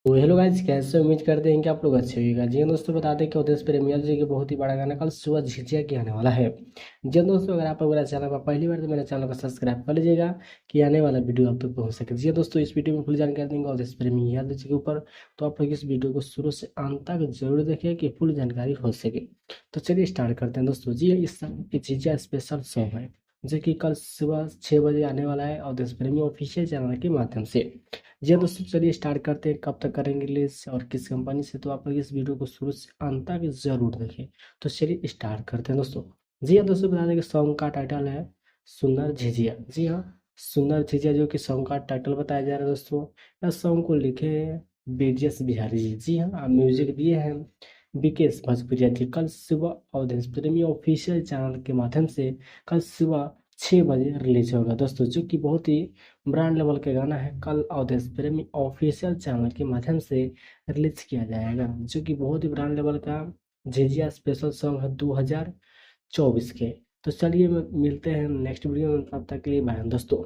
तो hello guys, कैसे हो? उम्मीद करते हैं कि आप लोग अच्छे होइएगा। जी हाँ दोस्तों, बता दें कि उदेश प्रेमियर जी की बहुत ही बड़ा गाना कल सुबह झिझिया के आने वाला है। जी हाँ दोस्तों, अगर आप लोग मेरा चैनल पर पहली बार तो मेरे चैनल को सब्सक्राइब कर लीजिएगा कि आने वाला वीडियो आप तक पहुँच सके। जी हाँ दोस्तों, इस वीडियो में फुल जानकारी देंगे उदेश प्रेमियर जी के ऊपर। तो आप लोग इस वीडियो को शुरू से अंत तक जरूर देखिए कि फुल जानकारी हो सके। तो चलिए स्टार्ट करते हैं दोस्तों। जी हाँ, इस साल की झिझिया स्पेशल सॉन्ग है जो कि कल सुबह 6 बजे आने वाला है और देश प्रेमी ऑफिशियल चैनल के माध्यम से। जी हाँ दोस्तों, चलिए स्टार्ट करते हैं। कब तक करेंगे रिलीज और किस कंपनी से, तो आप लोग इस वीडियो को शुरू से अंत तक जरूर देखें। तो चलिए स्टार्ट करते हैं दोस्तों। जी हाँ दोस्तों, बता दें कि सॉन्ग का टाइटल है सुंदर झिझिया। जी हाँ, सुंदर झिझिया जो कि सॉन्ग का टाइटल बताया जा रहा है दोस्तों। इस सॉन्ग को लिखे हैं बीजेएस बिहारी जी। जी हाँ, म्यूजिक दिए हैं विकेश भोजपुरिया जी। कल सुबह अवधेश प्रेमी ऑफिशियल चैनल के माध्यम से कल सुबह 6 बजे रिलीज होगा दोस्तों, जो कि बहुत ही ब्रांड लेवल का गाना है। कल अवधेश प्रेमी ऑफिशियल चैनल के माध्यम से रिलीज किया जाएगा, जो कि बहुत ही ब्रांड लेवल का झिझिया स्पेशल सॉन्ग है 2024 के। तो चलिए मिलते हैं नेक्स्ट वीडियो में, तब तक के लिए बाय दोस्तों।